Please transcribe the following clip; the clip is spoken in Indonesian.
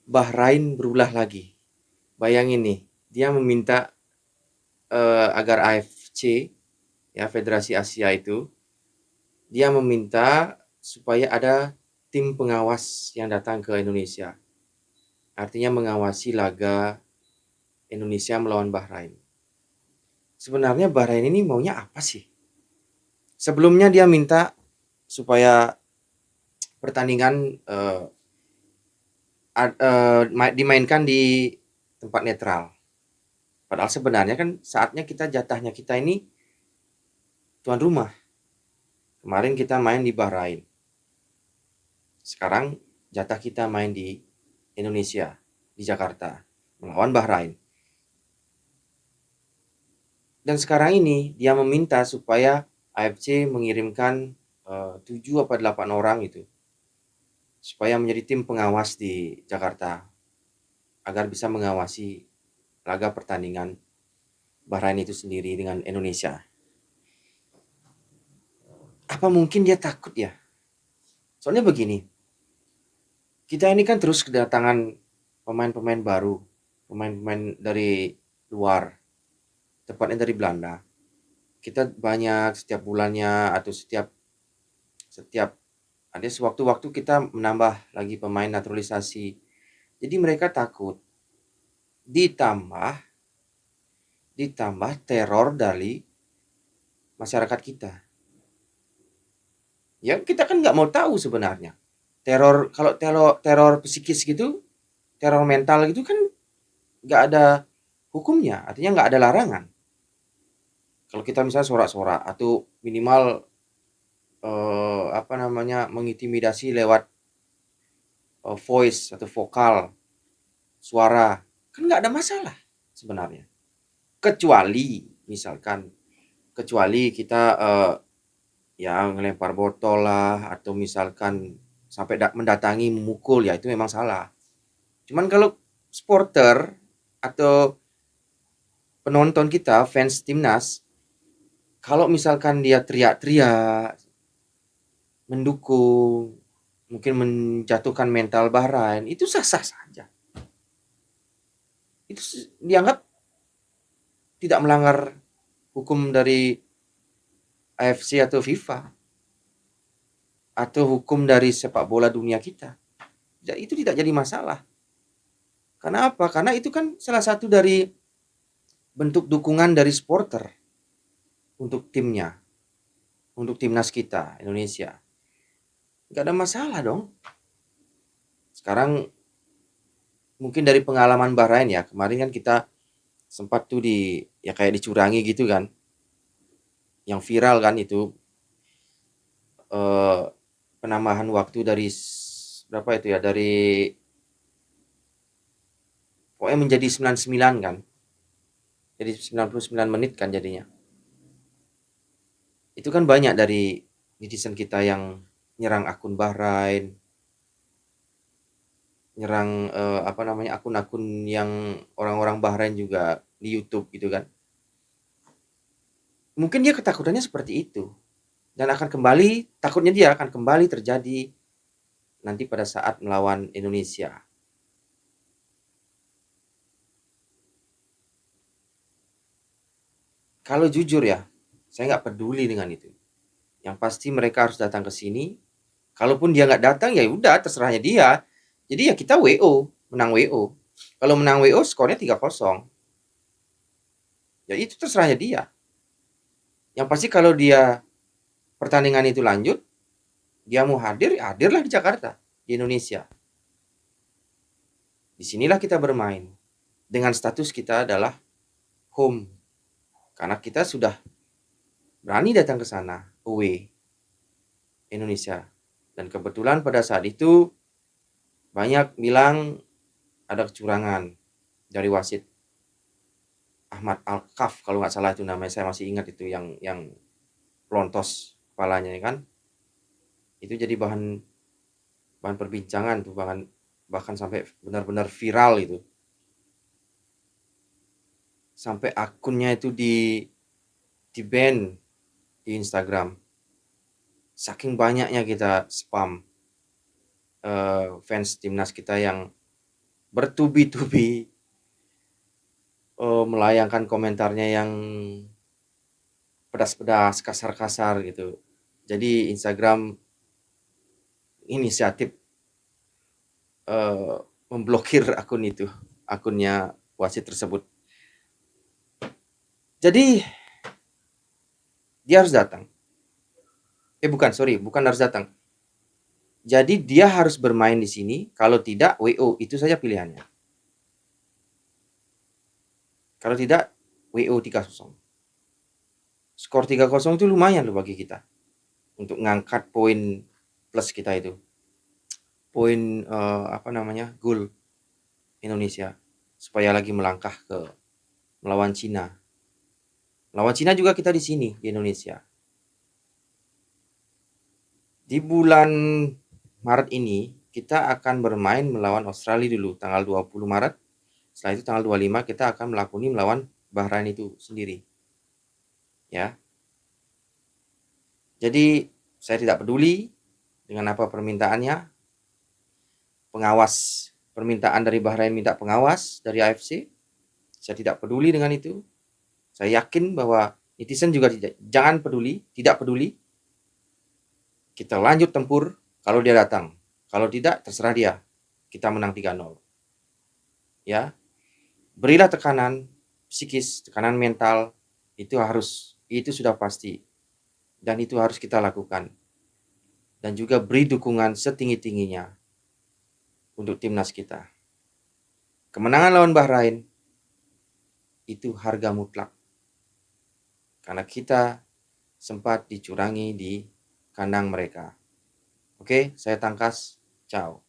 Bahrain berulah lagi. Bayangin nih, dia meminta agar AFC, ya Federasi Asia itu, dia meminta supaya ada tim pengawas yang datang ke Indonesia. Artinya mengawasi laga Indonesia melawan Bahrain. Sebenarnya Bahrain ini maunya apa sih? Sebelumnya dia minta supaya pertandingan dimainkan di tempat netral. Padahal sebenarnya kan saatnya jatahnya kita ini tuan rumah. Kemarin kita main di Bahrain. Sekarang jatah kita main di Indonesia, di Jakarta, melawan Bahrain. Dan sekarang ini dia meminta supaya AFC mengirimkan 7 atau 8 orang itu supaya menjadi tim pengawas di Jakarta agar bisa mengawasi laga pertandingan Bahrain itu sendiri dengan Indonesia. Apa mungkin dia takut ya? Soalnya begini, kita ini kan terus kedatangan pemain-pemain baru, pemain-pemain dari luar, tepatnya dari Belanda. Kita banyak setiap bulannya atau setiap setiap ada sewaktu-waktu kita menambah lagi pemain naturalisasi. Jadi mereka takut. Ditambah ditambah teror dari masyarakat kita. Ya kita kan nggak mau tahu sebenarnya. Teror kalau teror psikis gitu, teror mental gitu kan nggak ada hukumnya, artinya nggak ada larangan. Kalau kita misalnya sorak-sorak atau minimal mengintimidasi lewat voice atau vokal, suara, kan nggak ada masalah sebenarnya. Kecuali misalkan, kecuali kita ya ngelempar botol lah atau misalkan sampai mendatangi memukul, ya itu memang salah. Cuman kalau supporter atau penonton kita, fans timnas, kalau misalkan dia teriak-teriak, mendukung, mungkin menjatuhkan mental Bahrain, itu sah-sah saja. Itu dianggap tidak melanggar hukum dari AFC atau FIFA atau hukum dari sepak bola dunia kita. Itu tidak jadi masalah. Karena apa? Karena itu kan salah satu dari bentuk dukungan dari supporter untuk timnya, untuk timnas kita Indonesia. Gak ada masalah dong. Sekarang mungkin dari pengalaman Bahrain ya, kemarin kan kita sempat tuh ya kayak dicurangi gitu kan. Yang viral kan itu penambahan waktu dari berapa itu ya, dari pokoknya menjadi 99 kan. Jadi 99 menit kan jadinya. Itu kan banyak dari netizen kita yang nyerang akun Bahrain, nyerang akun-akun yang orang-orang Bahrain juga di YouTube gitu kan. Mungkin dia ketakutannya seperti itu. Dan akan kembali, takutnya dia akan kembali terjadi nanti pada saat melawan Indonesia. Kalau jujur ya, saya nggak peduli dengan itu. Yang pasti mereka harus datang ke sini. Kalaupun dia nggak datang, ya udah terserahnya dia. Jadi ya kita WO, menang WO. Kalau menang WO skornya 3-0. Ya itu terserahnya dia. Yang pasti kalau dia pertandingan itu lanjut, dia mau hadir, ya hadirlah di Jakarta, di Indonesia. Disinilah kita bermain. Dengan status kita adalah home. Karena kita sudah berani datang ke sana, away, Indonesia. Dan kebetulan pada saat itu banyak bilang ada kecurangan dari wasit Ahmad Al-Kaf kalau nggak salah itu namanya, saya masih ingat itu yang pelontos kepalanya kan. Itu jadi bahan perbincangan tuh, bahkan sampai benar-benar viral itu. Sampai akunnya itu di ban di Instagram. Saking banyaknya kita spam fans timnas kita yang bertubi-tubi melayangkan komentarnya yang pedas-pedas, kasar-kasar gitu. Jadi Instagram inisiatif memblokir akunnya wasit tersebut. Jadi dia harus datang. Bukan harus datang. Jadi dia harus bermain di sini, kalau tidak WO, itu saja pilihannya. Kalau tidak WO 3-0. Skor 3-0 itu lumayan loh bagi kita untuk ngangkat poin plus kita itu. Poin gol Indonesia supaya lagi melangkah ke melawan Cina. Lawan Cina juga kita di sini di Indonesia. Di bulan Maret ini kita akan bermain melawan Australia dulu tanggal 20 Maret. Setelah itu tanggal 25 kita akan melawan Bahrain itu sendiri. Ya. Jadi saya tidak peduli dengan apa permintaannya. Pengawas, permintaan dari Bahrain minta pengawas dari AFC. Saya tidak peduli dengan itu. Saya yakin bahwa netizen juga tidak peduli. Kita lanjut tempur kalau dia datang. Kalau tidak, terserah dia. Kita menang 3-0. Ya. Berilah tekanan psikis, tekanan mental, itu sudah pasti. Dan itu harus kita lakukan. Dan juga beri dukungan setinggi-tingginya untuk timnas kita. Kemenangan lawan Bahrain itu harga mutlak. Karena kita sempat dicurangi di kandang mereka. Oke, saya Tangkas. Ciao.